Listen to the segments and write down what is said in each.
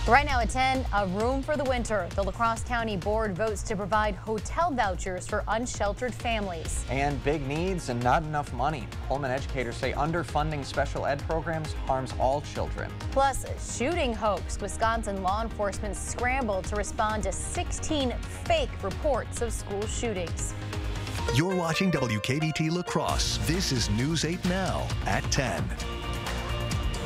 Right now at 10, a room for the winter. The La Crosse County Board votes to provide hotel vouchers for unsheltered families. And big needs and not enough money. Holmen educators say underfunding special ed programs harms all children. Plus, shooting hoax. Wisconsin law enforcement scrambled to respond to 16 fake reports of school shootings. You're watching WKDT La Crosse. This is News 8 Now at 10.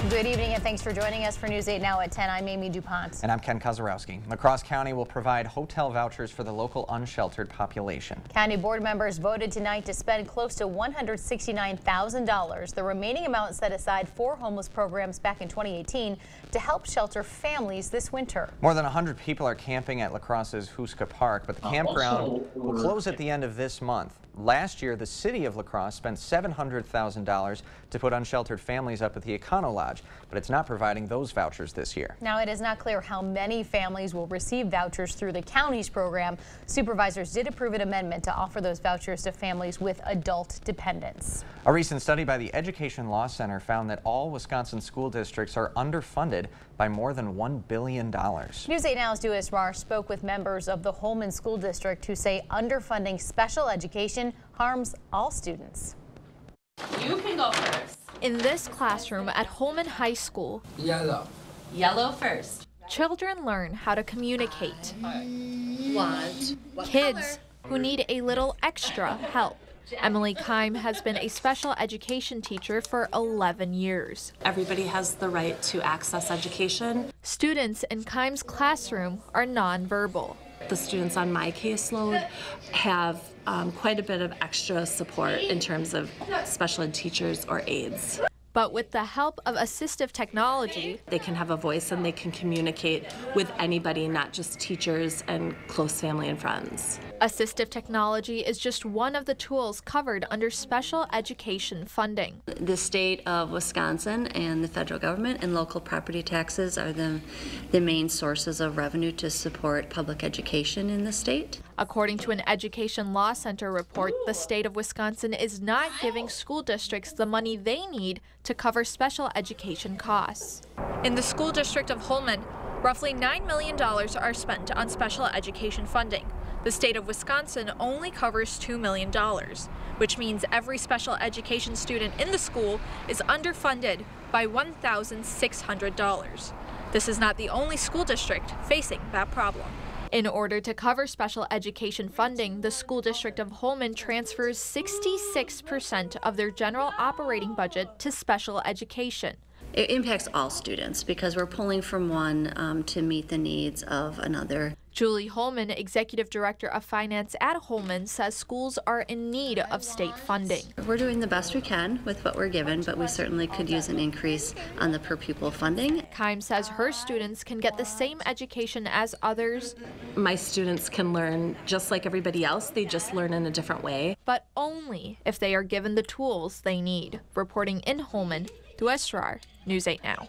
Good evening and thanks for joining us for News 8 Now at 10. I'm Amy DuPont. And I'm Ken Kozarowski. La Crosse County will provide hotel vouchers for the local unsheltered population. County board members voted tonight to spend close to $169,000, the remaining amount set aside for homeless programs back in 2018 to help shelter families this winter. More than 100 people are camping at La Crosse's Huska Park, but the campground will close at the end of this month. Last year, the city of La Crosse spent $700,000 to put unsheltered families up at the Econo Lodge, but it's not providing those vouchers this year. Now, it is not clear how many families will receive vouchers through the county's program. Supervisors did approve an amendment to offer those vouchers to families with adult dependents. A recent study by the Education Law Center found that all Wisconsin school districts are underfunded by more than $1 billion. News 8 Now's Duas Marsh spoke with members of the Holmen School District who say underfunding special education harms all students. You can go first. In this classroom at Holmen High School, Yellow. Yellow first. Children learn how to communicate. What Kids who need a little extra help. Emily Keim has been a special education teacher for 11 years. Everybody has the right to access education. Students in Keim's classroom are nonverbal. The students on my caseload have quite a bit of extra support in terms of special ed teachers or aides. But with the help of assistive technology, they can have a voice and they can communicate with anybody, not just teachers and close family and friends. Assistive technology is just one of the tools covered under special education funding. The state of Wisconsin and the federal government and local property taxes are the main sources of revenue to support public education in the state. According to an Education Law Center report, the state of Wisconsin is not giving school districts the money they need to cover special education costs. In the school district of Holmen, roughly $9 million are spent on special education funding. The state of Wisconsin only covers $2 million, which means every special education student in the school is underfunded by $1,600. This is not the only school district facing that problem. In order to cover special education funding, the school district of Holmen transfers 66% of their general operating budget to special education. It impacts all students because we're pulling from one to meet the needs of another. Julie Holman, Executive Director of Finance at Holmen, says schools are in need of state funding. We're doing the best we can with what we're given, but we certainly could use an increase on the per pupil funding. Keim says her students can get the same education as others. My students can learn just like everybody else, they just learn in a different way. But only if they are given the tools they need. Reporting in Holmen, Duas Marsh, News 8 Now.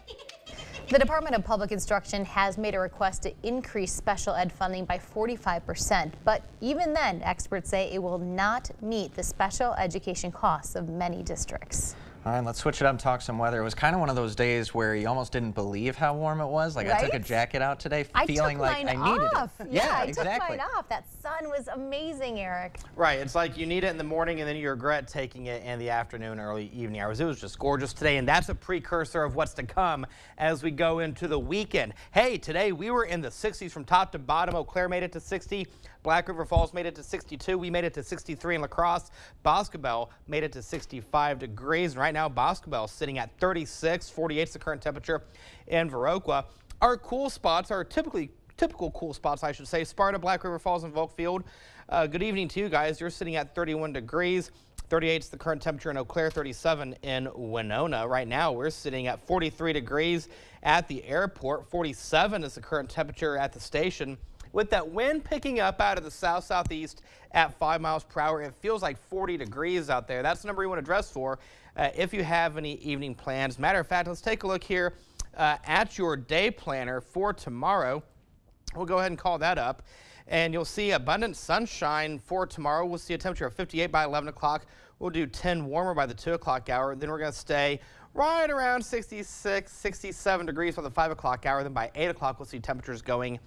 The Department of Public Instruction has made a request to increase special ed funding by 45%, but even then, experts say it will not meet the special education costs of many districts. All right, let's switch it up and talk some weather. It was kind of one of those days where you almost didn't believe how warm it was. Like, right? I took a jacket out today feeling like I needed it. Yeah, exactly. I took mine off. That sun was amazing, Eric. Right, it's like you need it in the morning and then you regret taking it in the afternoon, early evening hours. It was just gorgeous today, and that's a precursor of what's to come as we go into the weekend. Hey, today we were in the 60s from top to bottom. Eau Claire made it to 60. Black River Falls made it to 62. We made it to 63 in La Crosse. Boscobel made it to 65 degrees. And right now, Boscobel is sitting at 36. 48 is the current temperature in Viroqua. Our cool spots are typical cool spots, I should say. Sparta, Black River Falls, and Volkfield. Good evening to you guys. You're sitting at 31 degrees. 38 is the current temperature in Eau Claire, 37 in Winona. Right now, we're sitting at 43 degrees at the airport. 47 is the current temperature at the station. With that wind picking up out of the south-southeast at 5 miles per hour, it feels like 40 degrees out there. That's the number you want to dress for if you have any evening plans. Matter of fact, let's take a look here at your day planner for tomorrow. We'll go ahead and call that up, and you'll see abundant sunshine for tomorrow. We'll see a temperature of 58 by 11 o'clock. We'll do 10 warmer by the 2 o'clock hour. Then we're going to stay right around 66, 67 degrees for the 5 o'clock hour. Then by 8 o'clock, we'll see temperatures going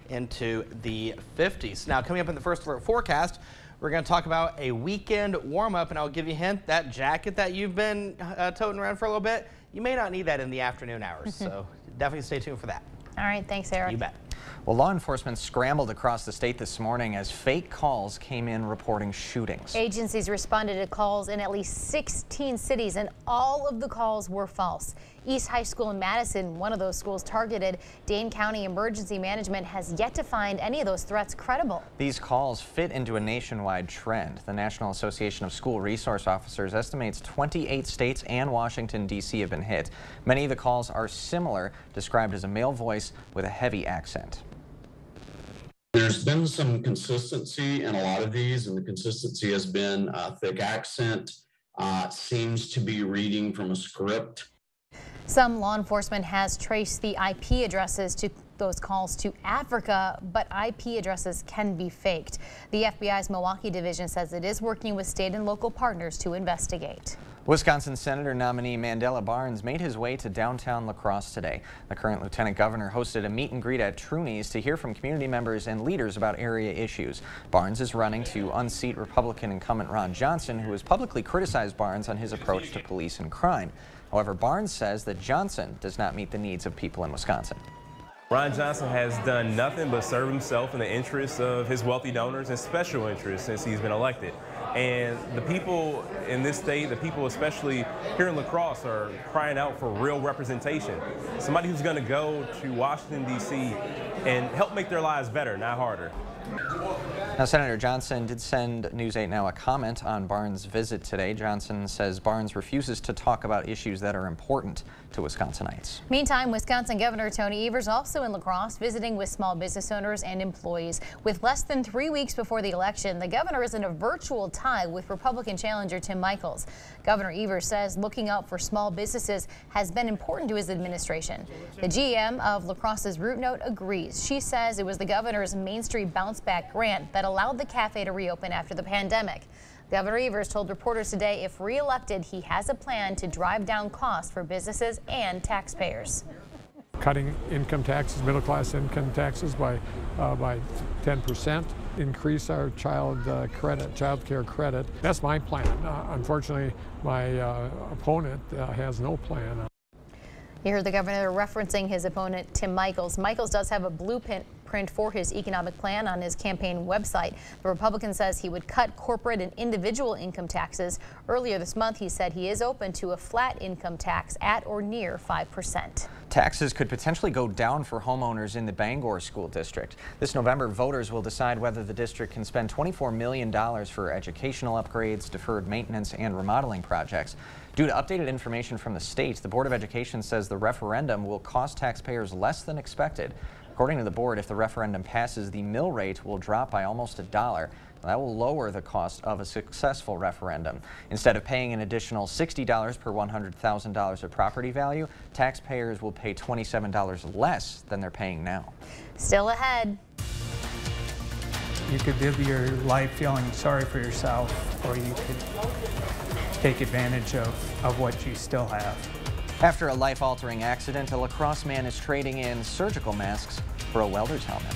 into the 50s. Now, coming up in the first alert forecast, we're going to talk about a weekend warm-up, and I'll give you a hint, that jacket that you've been toting around for a little bit, you may not need that in the afternoon hours, so definitely stay tuned for that. All right, thanks, Eric. You bet. Well, law enforcement scrambled across the state this morning as fake calls came in reporting shootings. Agencies responded to calls in at least 16 cities, and all of the calls were false. East High School in Madison, one of those schools targeted. Dane County Emergency Management has yet to find any of those threats credible. These calls fit into a nationwide trend. The National Association of School Resource Officers estimates 28 states and Washington, D.C. have been hit. Many of the calls are similar, described as a male voice with a heavy accent. There's been some consistency in a lot of these, and the consistency has been thick accent, seems to be reading from a script. Some law enforcement has traced the IP addresses to those calls to Africa, but IP addresses can be faked. The FBI's Milwaukee division says it is working with state and local partners to investigate. Wisconsin Senator nominee Mandela Barnes made his way to downtown La Crosse today. The current lieutenant governor hosted a meet and greet at Truny's to hear from community members and leaders about area issues. Barnes is running to unseat Republican incumbent Ron Johnson, who has publicly criticized Barnes on his approach to police and crime. However, Barnes says that Johnson does not meet the needs of people in Wisconsin. Ron Johnson has done nothing but serve himself in the interests of his wealthy donors and special interests since he's been elected. And the people in this state, the people especially here in La Crosse, are crying out for real representation. Somebody who's going to go to Washington, D.C. and help make their lives better, not harder. Now, Senator Johnson did send News 8 Now a comment on Barnes' visit today. Johnson says Barnes refuses to talk about issues that are important to Wisconsinites. Meantime, Wisconsin Governor Tony Evers also in La Crosse visiting with small business owners and employees. With less than 3 weeks before the election, the governor is in a virtual tie with Republican challenger Tim Michels. Governor Evers says looking out for small businesses has been important to his administration. The GM of La Crosse's Root Note agrees. She says it was the governor's Main Street Bounce Back grant that allowed the cafe to reopen after the pandemic. Governor Evers told reporters today if re-elected, he has a plan to drive down costs for businesses and taxpayers. Cutting income taxes, middle class income taxes by 10%, increase our child care credit. That's my plan. Unfortunately, my opponent has no plan. You heard the governor referencing his opponent, Tim Michels. Michels does have a blueprint for his economic plan on his campaign website. The Republican says he would cut corporate and individual income taxes. Earlier this month, he said he is open to a flat income tax at or near 5%. Taxes could potentially go down for homeowners in the Bangor School District. This November, voters will decide whether the district can spend $24 million for educational upgrades, deferred maintenance, and remodeling projects. Due to updated information from the state, the Board of Education says the referendum will cost taxpayers less than expected. According to the board, if the referendum passes, the mill rate will drop by almost $1. That will lower the cost of a successful referendum. Instead of paying an additional $60 per $100,000 of property value, taxpayers will pay $27 less than they're paying now. Still ahead. You could live your life feeling sorry for yourself, or you could take advantage of what you still have. After a life-altering accident, a La Crosse man is trading in surgical masks for a welder's helmet.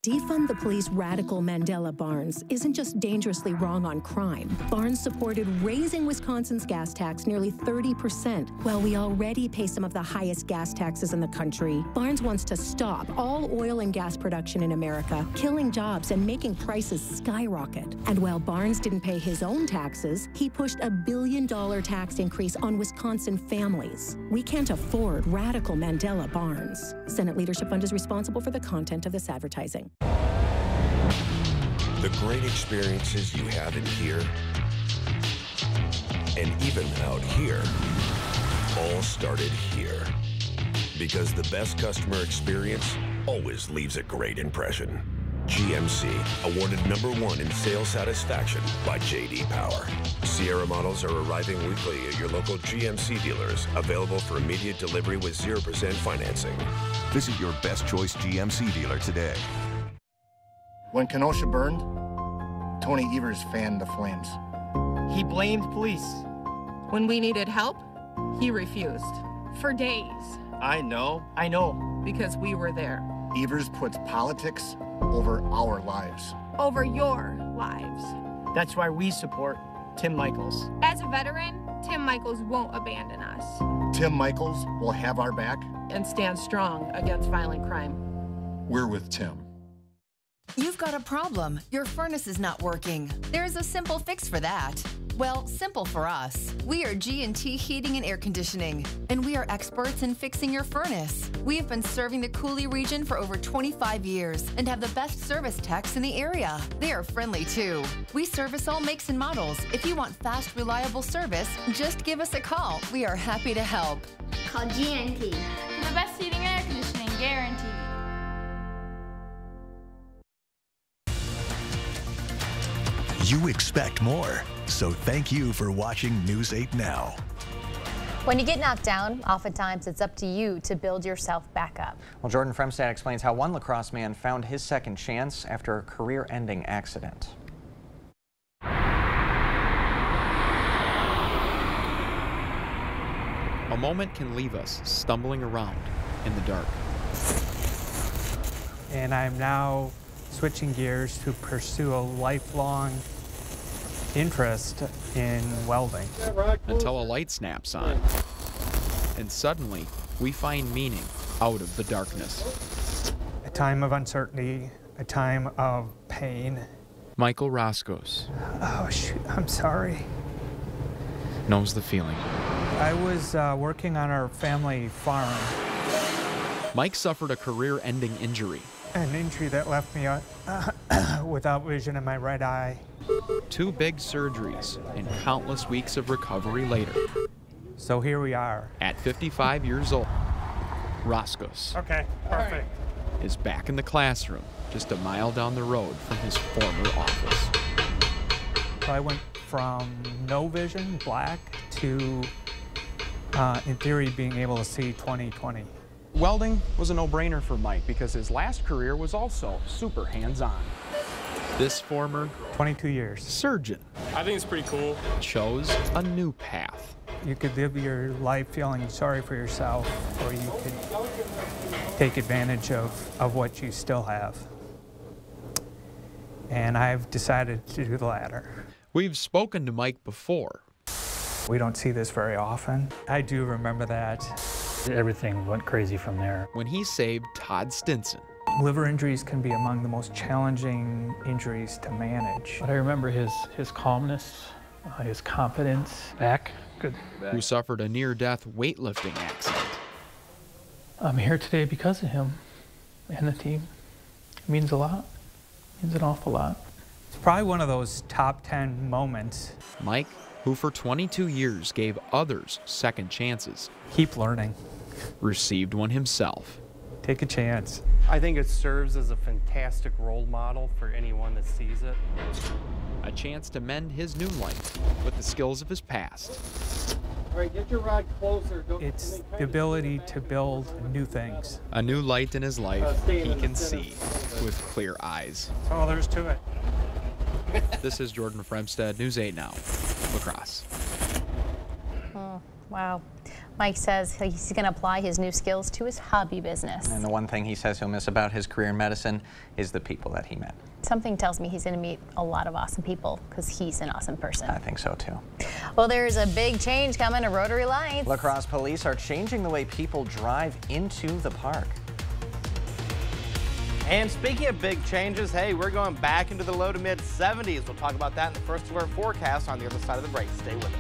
Defund the Police radical Mandela Barnes isn't just dangerously wrong on crime. Barnes supported raising Wisconsin's gas tax nearly 30%, while we already pay some of the highest gas taxes in the country. Barnes wants to stop all oil and gas production in America, killing jobs and making prices skyrocket. And while Barnes didn't pay his own taxes, he pushed a $1 billion tax increase on Wisconsin families. We can't afford radical Mandela Barnes. Senate Leadership Fund is responsible for the content of this advertising. The great experiences you have in here and even out here all started here. Because the best customer experience always leaves a great impression. GMC, awarded #1 in sales satisfaction by J.D. Power. Sierra models are arriving weekly at your local GMC dealers, available for immediate delivery with 0% financing. Visit your best choice GMC dealer today. When Kenosha burned, Tony Evers fanned the flames. He blamed police. When we needed help, he refused. For days. I know. Because we were there. Evers puts politics over our lives. Over your lives. That's why we support Tim Michaels. As a veteran, Tim Michaels won't abandon us. Tim Michaels will have our back. And stand strong against violent crime. We're with Tim. You've got a problem. Your furnace is not working. There's a simple fix for that. Well, simple for us. We are G&T Heating and Air Conditioning, and we are experts in fixing your furnace. We have been serving the Cooley region for over 25 years and have the best service techs in the area. They are friendly too. We service all makes and models. If you want fast, reliable service, just give us a call. We are happy to help. Call G&T. The best heating and air conditioning guaranteed. You expect more, so thank you for watching News 8 Now. When you get knocked down, oftentimes it's up to you to build yourself back up. Well, Jordan Fremstad explains how one lacrosse man found his second chance after a career-ending accident. A moment can leave us stumbling around in the dark. And I'm now switching gears to pursue a lifelong interest in welding. Until a light snaps on. And suddenly, we find meaning out of the darkness. A time of uncertainty, a time of pain. Michael Roscos. Oh, shoot, I'm sorry. Knows the feeling. I was working on our family farm. Mike suffered a career-ending injury. An injury that left me without vision in my right eye. 2 big surgeries and countless weeks of recovery later. So here we are. At 55 years old, Roscos Okay, perfect. is back in the classroom just a mile down the road from his former office. So I went from no vision, black, to, in theory, being able to see 20/20. Welding was a no-brainer for Mike because his last career was also super hands-on. This former 22 years surgeon, I think it's pretty cool, chose a new path. You could live your life feeling sorry for yourself, or you could take advantage of what you still have. And I've decided to do the latter. We've spoken to Mike before. We don't see this very often. I do remember that. Everything went crazy from there. When he saved Todd Stinson. Liver injuries can be among the most challenging injuries to manage. But I remember his calmness, his confidence. Back, good. Who suffered a near-death weightlifting accident. I'm here today because of him and the team. It means a lot. It means an awful lot. It's probably one of those top 10 moments. Mike, who for 22 years gave others second chances. Keep learning. Received one himself. Take a chance. I think it serves as a fantastic role model for anyone that sees it. A chance to mend his new life with the skills of his past. All right, get your rod closer. It's the ability to build new things. A new light in his life he can see with clear eyes. That's all there's to it. This is Jordan Fremstad, News 8 Now, Lacrosse. Oh, wow. Mike says he's going to apply his new skills to his hobby business. And the one thing he says he'll miss about his career in medicine is the people that he met. Something tells me he's going to meet a lot of awesome people because he's an awesome person. I think so too. Well, there's a big change coming to Rotary Lights. La Crosse police are changing the way people drive into the park. And speaking of big changes, hey, we're going back into the low to mid 70s. We'll talk about that in the first of our forecasts on the other side of the break. Stay with us.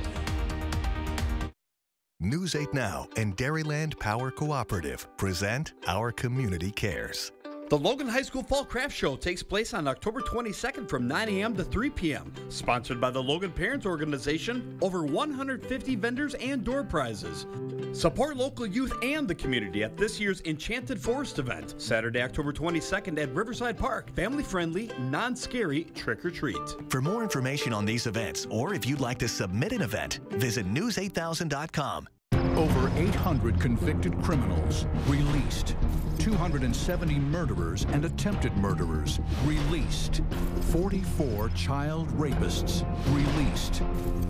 News 8 Now and Dairyland Power Cooperative present Our Community Cares. The Logan High School Fall Craft Show takes place on October 22nd from 9 a.m. to 3 p.m. Sponsored by the Logan Parents Organization, over 150 vendors and door prizes. Support local youth and the community at this year's Enchanted Forest event, Saturday, October 22nd at Riverside Park. Family-friendly, non-scary trick-or-treat. For more information on these events, or if you'd like to submit an event, visit news8000.com. Over 800 convicted criminals released. 270 murderers and attempted murderers released. 44 child rapists released.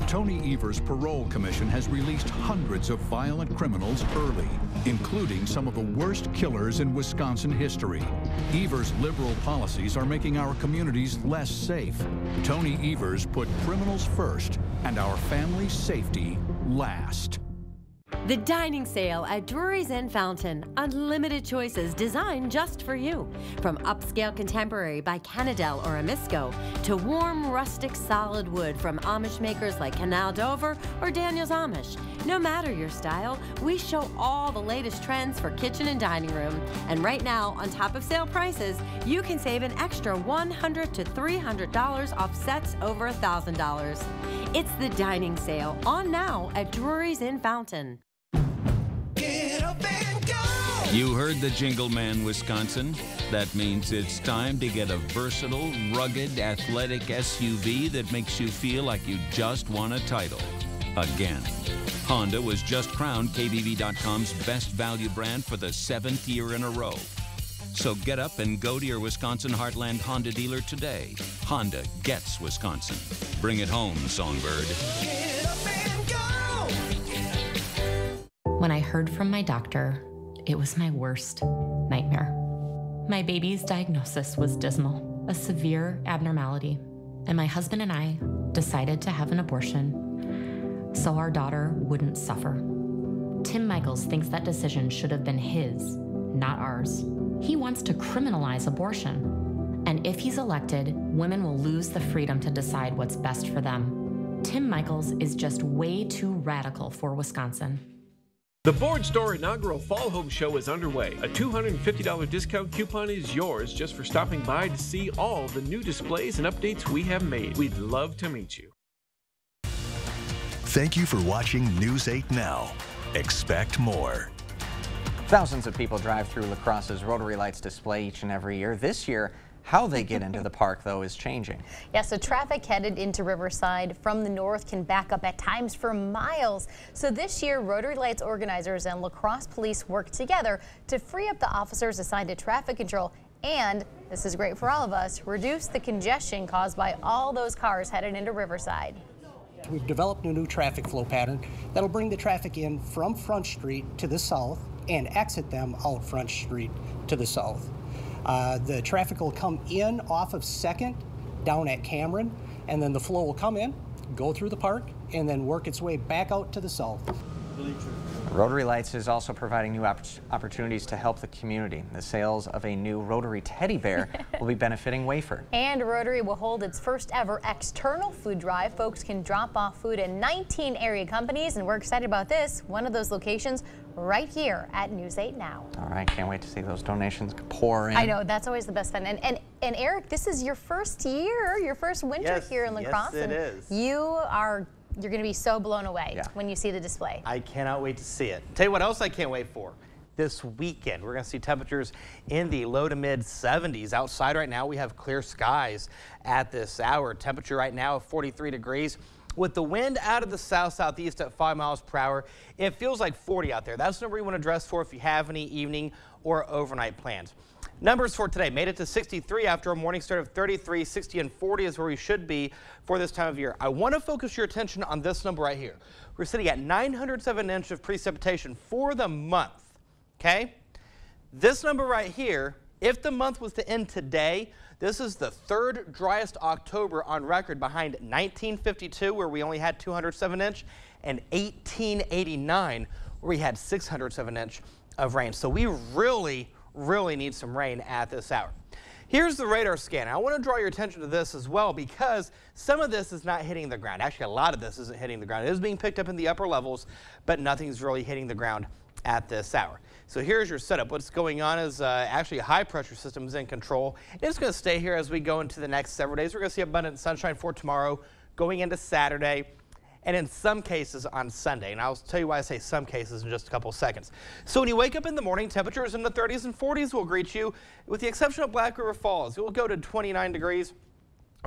Tony Evers' parole commission has released hundreds of violent criminals early, including some of the worst killers in Wisconsin history. Evers' liberal policies are making our communities less safe. Tony Evers put criminals first and our family's safety last. The dining sale at Drury's Inn Fountain. Unlimited choices designed just for you. From upscale contemporary by Canadel or Amisco to warm rustic solid wood from Amish makers like Canal Dover or Daniel's Amish. No matter your style, we show all the latest trends for kitchen and dining room. And right now, on top of sale prices, you can save an extra $100 to $300 off sets over $1,000. It's the dining sale on now at Drury's Inn Fountain. You heard the Jingle Man, Wisconsin. That means it's time to get a versatile, rugged, athletic SUV that makes you feel like you just won a title. Again. Honda was just crowned KBB.com's best value brand for the 7th year in a row. So get up and go to your Wisconsin Heartland Honda dealer today. Honda gets Wisconsin. Bring it home, Songbird. Get up and go! When I heard from my doctor, it was my worst nightmare. My baby's diagnosis was dismal, a severe abnormality, and my husband and I decided to have an abortion so our daughter wouldn't suffer. Tim Michaels thinks that decision should have been his, not ours. He wants to criminalize abortion. And if he's elected, women will lose the freedom to decide what's best for them. Tim Michaels is just way too radical for Wisconsin. The Board Store inaugural Fall Home Show is underway. A $250 discount coupon is yours just for stopping by to see all the new displays and updates we have made. We'd love to meet you. Thank you for watching News 8 Now. Expect more. Thousands of people drive through La Crosse's Rotary Lights display each and every year. This year, how they get into the park, though, is changing. Yeah, so traffic headed into Riverside from the north can back up at times for miles. So this year, Rotary Lights organizers and La Crosse police worked together to free up the officers assigned to traffic control and, this is great for all of us, reduce the congestion caused by all those cars headed into Riverside. We've developed a new traffic flow pattern that'll bring the traffic in from Front Street to the south and exit them out Front Street to the south. The traffic will come in off of 2nd down at Cameron, and then the flow will come in, go through the park, and then work its way back out to the south. Rotary Lights is also providing new opportunities to help the community. The sales of a new Rotary teddy bear will be benefiting Wafer. And Rotary will hold its first ever external food drive. Folks can drop off food at 19 area companies, and we're excited about this. One of those locations right here at News 8 Now. All right, can't wait to see those donations pour in. I know, that's always the best fun. And Eric, this is your first year, your first winter here in La Crosse. Yes, it is. You're going to be so blown away when you see the display. I cannot wait to see it. Tell you what else I can't wait for. This weekend, we're going to see temperatures in the low to mid 70s. Outside right now, we have clear skies at this hour. Temperature right now of 43 degrees. With the wind out of the south-southeast at 5 miles per hour, it feels like 40 out there. That's the number you want to dress for if you have any evening or overnight plans. Numbers for today made it to 63 after a morning start of 33. 60 and 40 is where we should be for this time of year. I want to focus your attention on this number right here. We're sitting at 907 inches of precipitation for the month. Okay? This number right here, if the month was to end today, this is the 3rd driest October on record behind 1952, where we only had 207 inches, and 1889, where we had 607 inches of rain. So we really need some rain at this hour. Here's the radar scan. I want to draw your attention to this as well because some of this is not hitting the ground. Actually, a lot of this isn't hitting the ground. It is being picked up in the upper levels, but nothing's really hitting the ground at this hour. So here's your setup. What's going on is actually a high pressure system is in control. It's going to stay here as we go into the next several days. We're going to see abundant sunshine for tomorrow, going into Saturday, and in some cases on Sunday. And I'll tell you why I say some cases in just a couple seconds. So when you wake up in the morning, temperatures in the 30s and 40s will greet you, with the exception of Black River Falls. It will go to 29 degrees.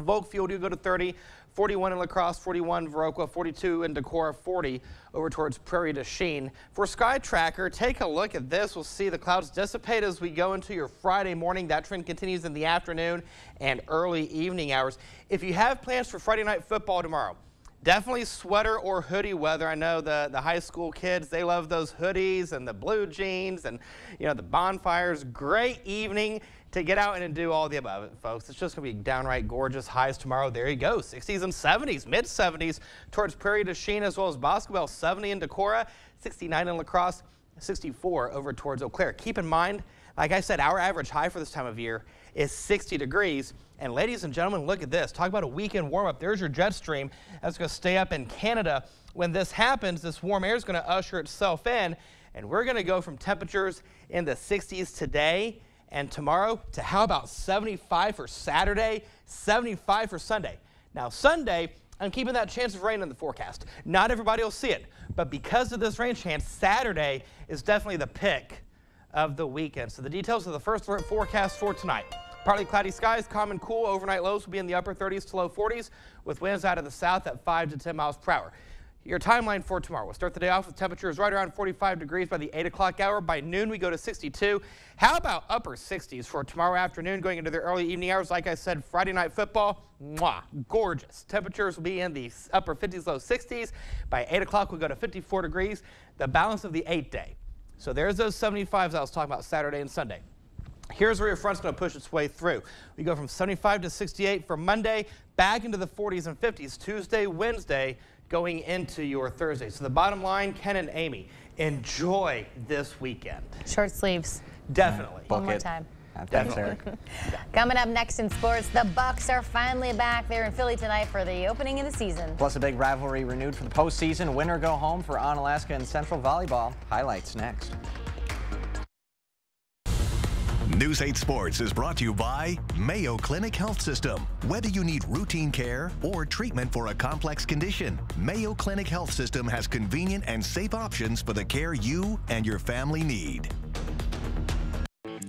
Volk Field, you go to 30, 41 in La Crosse, 41 Viroqua, 42 in Decorah, 40 over towards Prairie du Chien. For Sky Tracker, take a look at this. We'll see the clouds dissipate as we go into your Friday morning. That trend continues in the afternoon and early evening hours. If you have plans for Friday night football tomorrow, definitely sweater or hoodie weather. I know the high school kids, they love those hoodies and the blue jeans and, you know, the bonfires. Great evening to get out and do all the above, folks. It's just going to be downright gorgeous. Highs tomorrow. There you go. 60s and 70s, mid-70s towards Prairie du Chien as well as Boscobel. 70 in Decorah, 69 in La Crosse, 64 over towards Eau Claire. Keep in mind, like I said, our average high for this time of year is 60 degrees. And ladies and gentlemen, look at this. Talk about a weekend warm-up. There's your jet stream. That's going to stay up in Canada. When this happens, this warm air is going to usher itself in, and we're going to go from temperatures in the 60s today and tomorrow to how about 75 for Saturday, 75 for Sunday. Now, Sunday, I'm keeping that chance of rain in the forecast. Not everybody will see it, but because of this rain chance, Saturday is definitely the pick of the weekend. So the details of the first forecast for tonight. Partly cloudy skies, calm and cool. Overnight lows will be in the upper 30s to low 40s with winds out of the south at 5 to 10 miles per hour. Your timeline for tomorrow. We'll start the day off with temperatures right around 45 degrees by the 8 o'clock hour. By noon, we go to 62. How about upper 60s for tomorrow afternoon going into the early evening hours? Like I said, Friday night football, mwah, gorgeous. Temperatures will be in the upper 50s, low 60s. By 8 o'clock, we'll go to 54 degrees, the balance of the 8-day. So there's those 75s I was talking about Saturday and Sunday. Here's where your front's going to push its way through. We go from 75 to 68 for Monday, back into the 40s and 50s Tuesday, Wednesday, going into your Thursday. So the bottom line, Ken and Amy, enjoy this weekend. Short sleeves. Definitely. One more time. Thanks, Eric. Coming up next in sports, the Bucks are finally back there in Philly tonight for the opening of the season. Plus a big rivalry renewed for the postseason. Win or go home for Onalaska and Central Volleyball. Highlights next. News 8 Sports is brought to you by Mayo Clinic Health System. Whether you need routine care or treatment for a complex condition, Mayo Clinic Health System has convenient and safe options for the care you and your family need.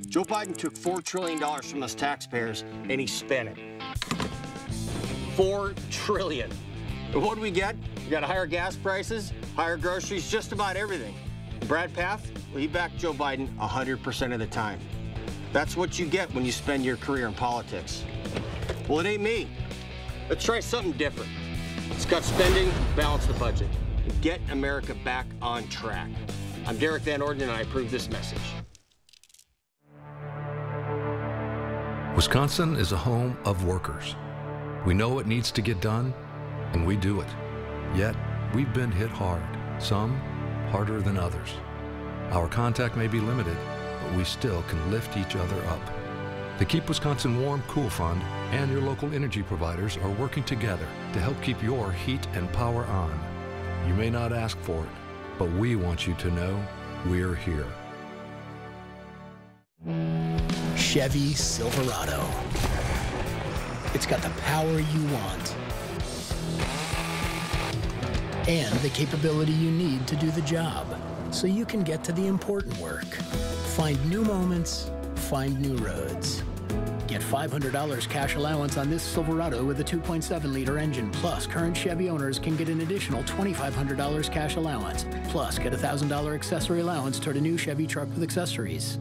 Joe Biden took $4 trillion from us taxpayers and he spent it. $4 trillion. And what do we get? We got higher gas prices, higher groceries, just about everything. Brad Pfaff, well, he backed Joe Biden 100% of the time. That's what you get when you spend your career in politics. Well, it ain't me. Let's try something different. Let's cut spending, balance the budget, and get America back on track. I'm Derek Van Orden, and I approve this message. Wisconsin is a home of workers. We know what needs to get done, and we do it. Yet, we've been hit hard, some harder than others. Our contact may be limited, but we still can lift each other up. The Keep Wisconsin Warm Cool Fund and your local energy providers are working together to help keep your heat and power on. You may not ask for it, but we want you to know we're here. Chevy Silverado. It's got the power you want and the capability you need to do the job so you can get to the important work. Find new moments, find new roads. Get $500 cash allowance on this Silverado with a 2.7-liter engine. Plus, current Chevy owners can get an additional $2,500 cash allowance. Plus, get a $1,000 accessory allowance toward a new Chevy truck with accessories.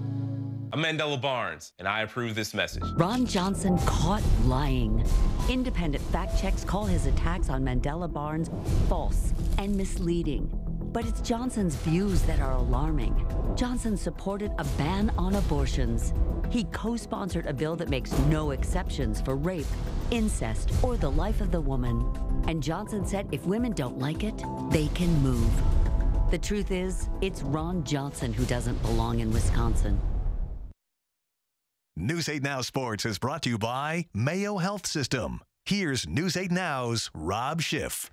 I'm Mandela Barnes, and I approve this message. Ron Johnson caught lying. Independent fact checks call his attacks on Mandela Barnes false and misleading. But it's Johnson's views that are alarming. Johnson supported a ban on abortions. He co-sponsored a bill that makes no exceptions for rape, incest, or the life of the woman. And Johnson said if women don't like it, they can move. The truth is, it's Ron Johnson who doesn't belong in Wisconsin. News 8 Now Sports is brought to you by Mayo Health System. Here's News 8 Now's Rob Schiff.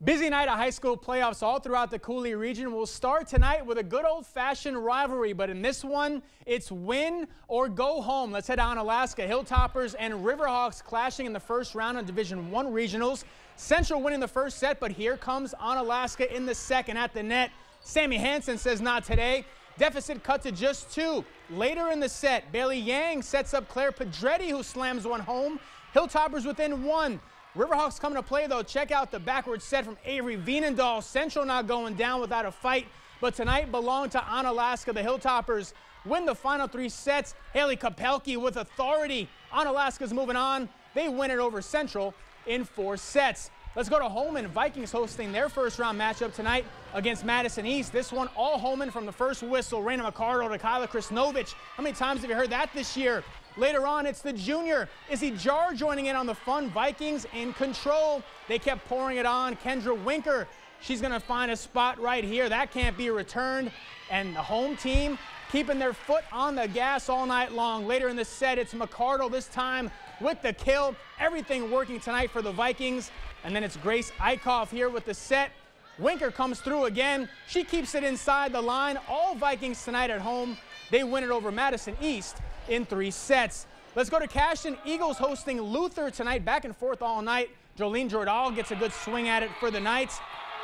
Busy night of high school playoffs all throughout the Coulee region. We'll start tonight with a good old-fashioned rivalry, but in this one, it's win or go home. Let's head on Alaska. Hilltoppers and Riverhawks clashing in the first round of Division I regionals. Central winning the first set, but here comes Onalaska in the second at the net. Sammy Hansen says not today. Deficit cut to just 2. Later in the set, Bailey Yang sets up Claire Pedretti, who slams one home. Hilltoppers within 1. Riverhawks coming to play, though. Check out the backward set from Avery Veenendahl. Central not going down without a fight, but tonight belonged to Onalaska. The Hilltoppers win the final 3 sets. Haley Kopelke with authority. Onalaska's moving on. They win it over Central in 4 sets. Let's go to Holmen. Vikings hosting their first-round matchup tonight against Madison East. This one all Holmen from the first whistle. Raina McCardle to Kyla Krisnovich. How many times have you heard that this year? Later on, it's the junior, Izzy Jar, joining in on the fun. Vikings in control. They kept pouring it on. Kendra Winker, she's going to find a spot right here. That can't be returned. And the home team keeping their foot on the gas all night long. Later in the set, it's McCardle this time with the kill. Everything working tonight for the Vikings. And then it's Grace Eichhoff here with the set. Winker comes through again. She keeps it inside the line. All Vikings tonight at home. They win it over Madison East in 3 sets. Let's go to Cashton. Eagles hosting Luther tonight. Back and forth all night. Jolene Jordahl gets a good swing at it for the Knights.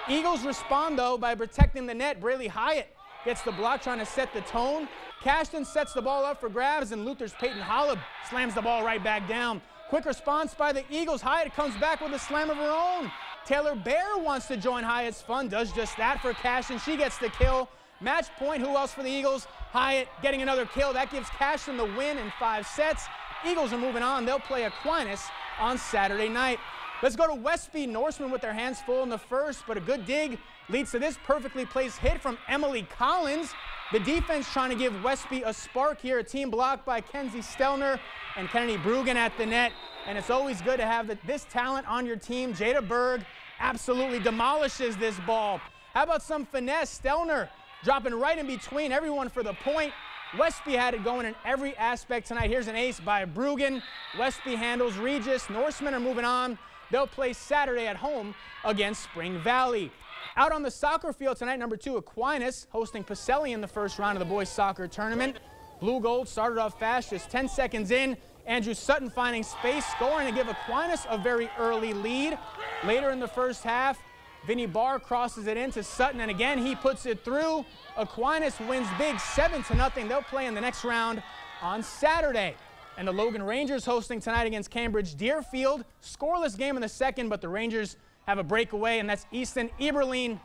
Eagles respond, though, by protecting the net. Braylee Hyatt gets the block, trying to set the tone. Cashton sets the ball up for grabs, and Luther's Peyton Hollab slams the ball right back down. Quick response by the Eagles. Hyatt comes back with a slam of her own. Taylor Bear wants to join Hyatt's fun, does just that for Cashton. She gets the kill. Match point, who else for the Eagles? Hyatt getting another kill. That gives Cashton the win in 5 sets. Eagles are moving on. They'll play Aquinas on Saturday night. Let's go to Westby. Norseman with their hands full in the first, but a good dig leads to this perfectly placed hit from Emily Collins. The defense trying to give Westby a spark here. A team blocked by Kenzie Stelner and Kennedy Brugan at the net. And it's always good to have this talent on your team. Jada Berg absolutely demolishes this ball. How about some finesse? Stelner dropping right in between everyone for the point. Westby had it going in every aspect tonight. Here's an ace by Brugan. Westby handles Regis. Norsemen are moving on. They'll play Saturday at home against Spring Valley. Out on the soccer field tonight, number 2, Aquinas, hosting Pacelli in the first round of the boys soccer tournament. Blue Gold started off fast, just 10 seconds in. Andrew Sutton finding space, scoring to give Aquinas a very early lead. Later in the first half, Vinny Barr crosses it into Sutton, and again he puts it through. Aquinas wins big, 7-0. They'll play in the next round on Saturday. And the Logan Rangers hosting tonight against Cambridge Deerfield. Scoreless game in the second, but the Rangers have a breakaway, and that's Easton Eberlein. Is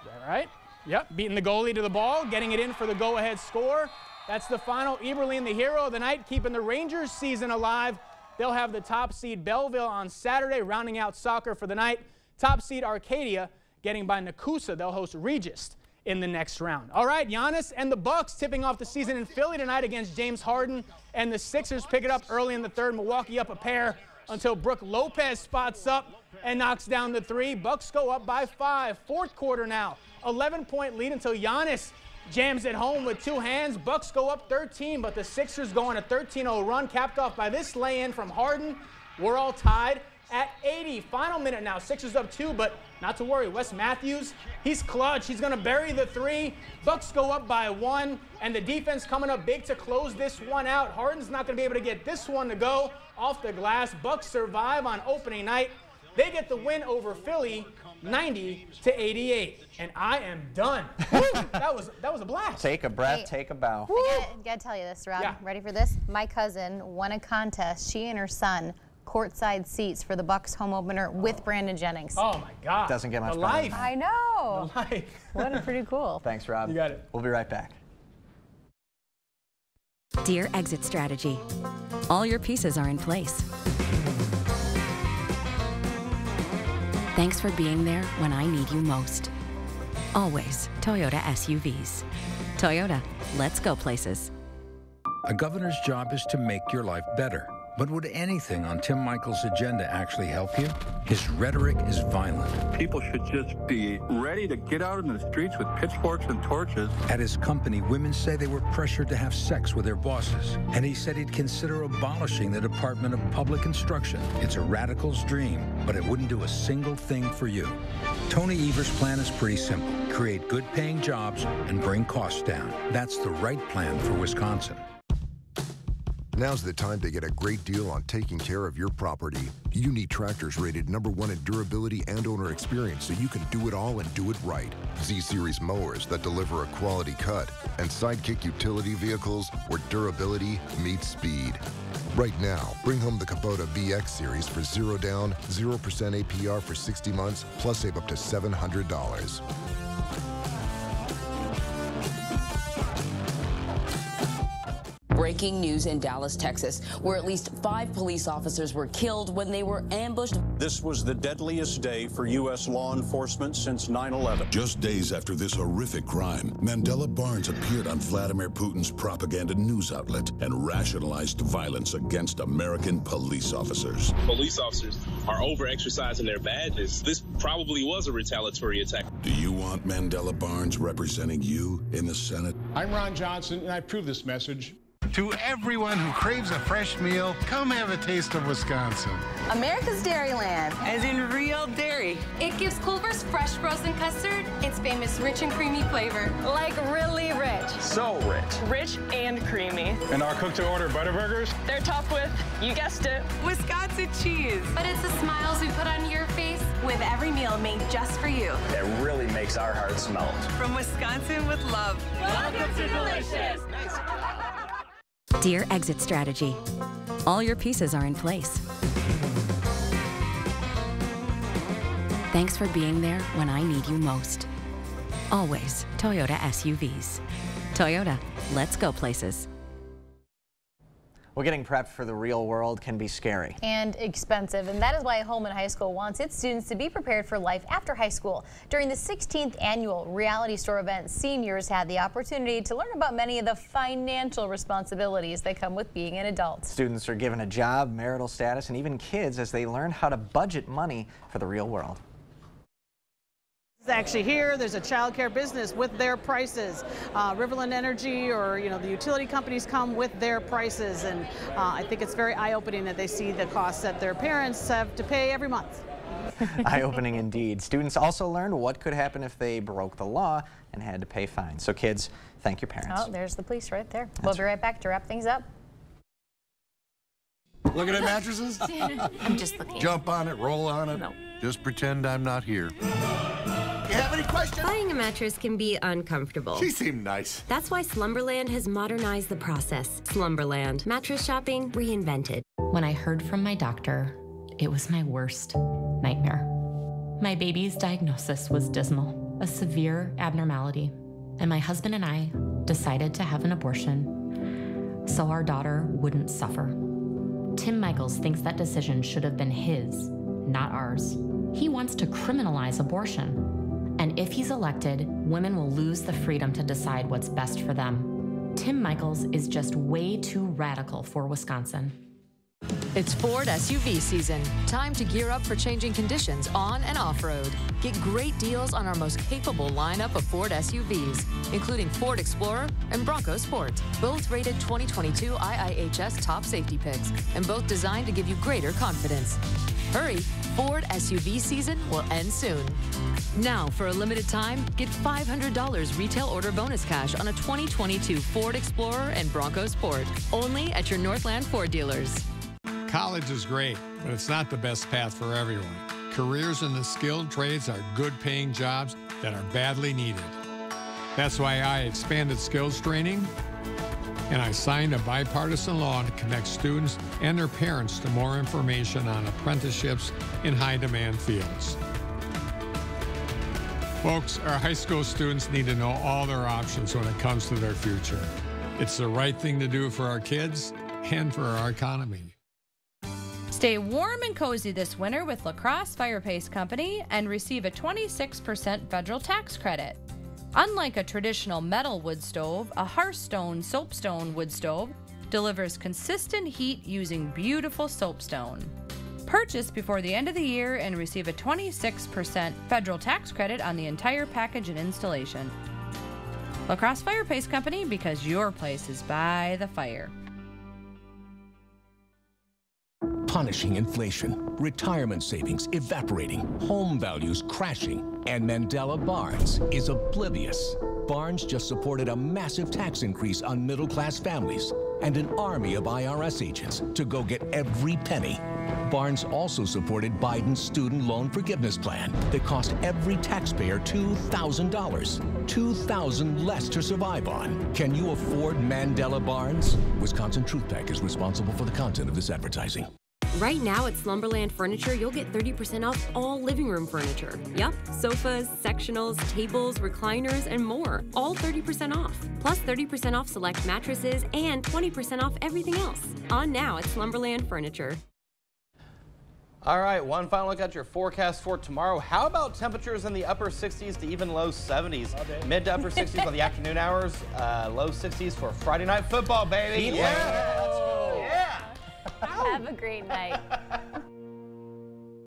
that right? Yep, beating the goalie to the ball, getting it in for the go-ahead score. That's the final. Eberlein, the hero of the night, keeping the Rangers season alive. They'll have the top seed Belleville on Saturday, rounding out soccer for the night. Top seed Arcadia getting by Nakusa. They'll host Regis in the next round. All right, Giannis and the Bucks tipping off the season in Philly tonight against James Harden, and the Sixers pick it up early in the third. Milwaukee up a pair until Brooke Lopez spots up and knocks down the 3. Bucks go up by 5. Fourth quarter now. 11-point lead until Giannis jams it home with 2 hands. Bucks go up 13, but the Sixers go on a 13-0 run, capped off by this lay-in from Harden. We're all tied at 80. Final minute now. Sixers up 2, but not to worry. Wes Matthews, he's clutch. He's going to bury the 3. Bucks go up by 1, and the defense coming up big to close this one out. Harden's not going to be able to get this one to go off the glass. Bucks survive on opening night. They get the win over Philly, 90-88. And I am done. Woo, that was a blast. Take a breath, take a bow. I gotta tell you this, Rob. Yeah. Ready for this? My cousin won a contest. She and her son courtside seats for the Bucks home opener with Brandon Jennings. Oh my God. Doesn't get much The better life. than that. I know. The life. What pretty cool. Thanks, Rob. You got it. We'll be right back. Dear Exit Strategy, all your pieces are in place. Thanks for being there when I need you most. Always Toyota SUVs. Toyota, let's go places. A governor's job is to make your life better. But would anything on Tim Michael's agenda actually help you? His rhetoric is violent. People should just be ready to get out in the streets with pitchforks and torches. At his company, women say they were pressured to have sex with their bosses. And he said he'd consider abolishing the Department of Public Instruction. It's a radical's dream, but it wouldn't do a single thing for you. Tony Evers' plan is pretty simple. Create good-paying jobs and bring costs down. That's the right plan for Wisconsin. Now's the time to get a great deal on taking care of your property. You need tractors rated #1 in durability and owner experience so you can do it all and do it right. Z-Series mowers that deliver a quality cut, and Sidekick utility vehicles where durability meets speed. Right now, bring home the Kubota VX Series for 0 down, 0% APR for 60 months, plus save up to $700. Breaking news in Dallas, Texas, where at least 5 police officers were killed when they were ambushed. This was the deadliest day for U.S. law enforcement since 9/11. Just days after this horrific crime, Mandela Barnes appeared on Vladimir Putin's propaganda news outlet and rationalized violence against American police officers. Police officers are over-exercising their badges. This probably was a retaliatory attack. Do you want Mandela Barnes representing you in the Senate? I'm Ron Johnson, and I approve this message. To everyone who craves a fresh meal, come have a taste of Wisconsin. America's Dairyland, as in real dairy. It gives Culver's fresh frozen custard its famous rich and creamy flavor. Like really rich. So rich. Rich and creamy. And our cook-to-order Butterburgers? They're topped with, you guessed it, Wisconsin cheese. But it's the smiles we put on your face with every meal made just for you. That really makes our hearts melt. From Wisconsin with love. Welcome to Delicious. Dear Exit Strategy. All your pieces are in place. Thanks for being there when I need you most. Always Toyota SUVs. Toyota, let's go places. Well, getting prepped for the real world can be scary. And expensive, and that is why Holman High School wants its students to be prepared for life after high school. During the 16th annual Reality Store event, seniors had the opportunity to learn about many of the financial responsibilities that come with being an adult. Students are given a job, marital status, and even kids as they learn how to budget money for the real world. Actually here, there's a child care business with their prices. Riverland Energy or, the utility companies come with their prices. And I think it's very eye-opening that they see the costs that their parents have to pay every month. Eye-opening indeed. Students also learned what could happen if they broke the law and had to pay fines. So kids, thank your parents. Oh, there's the police right there. We'll be right back to wrap things up. Looking at mattresses? I'm just looking. Jump on it, roll on it. No. Just pretend I'm not here. You have any questions? Buying a mattress can be uncomfortable. She seemed nice. That's why Slumberland has modernized the process. Slumberland, mattress shopping reinvented. When I heard from my doctor, it was my worst nightmare. My baby's diagnosis was dismal, a severe abnormality, and my husband and I decided to have an abortion so our daughter wouldn't suffer. Tim Michaels thinks that decision should have been his, not ours. He wants to criminalize abortion. And if he's elected, women will lose the freedom to decide what's best for them. Tim Michaels is just way too radical for Wisconsin. It's Ford SUV season. Time to gear up for changing conditions on and off-road. Get great deals on our most capable lineup of Ford SUVs, including Ford Explorer and Bronco Sport, both rated 2022 IIHS top safety picks, and both designed to give you greater confidence. Hurry, Ford SUV season will end soon. Now, for a limited time, get $500 retail order bonus cash on a 2022 Ford Explorer and Bronco Sport, only at your Northland Ford dealers. College is great, but it's not the best path for everyone. Careers in the skilled trades are good-paying jobs that are badly needed. That's why I expanded skills training, and I signed a bipartisan law to connect students and their parents to more information on apprenticeships in high-demand fields. Folks, our high school students need to know all their options when it comes to their future. It's the right thing to do for our kids and for our economy. Stay warm and cozy this winter with La Crosse Fire Paste Company and receive a 26% federal tax credit. Unlike a traditional metal wood stove, a Hearthstone soapstone wood stove delivers consistent heat using beautiful soapstone. Purchase before the end of the year and receive a 26% federal tax credit on the entire package and installation. La Crosse Fire Paste Company, because your place is by the fire. Punishing inflation, retirement savings evaporating, home values crashing, and Mandela Barnes is oblivious. Barnes just supported a massive tax increase on middle-class families and an army of IRS agents to go get every penny. Barnes also supported Biden's student loan forgiveness plan that cost every taxpayer $2,000. $2,000 less to survive on. Can you afford Mandela Barnes? Wisconsin Truth Pack is responsible for the content of this advertising. Right now at Slumberland Furniture, you'll get 30% off all living room furniture. Yup, sofas, sectionals, tables, recliners, and more. All 30% off. Plus 30% off select mattresses and 20% off everything else. On now at Slumberland Furniture. All right, one final look at your forecast for tomorrow. How about temperatures in the upper 60s to even low 70s? Mid to upper 60s for the afternoon hours, low 60s for Friday Night Football, baby. Yeah. Have a great night.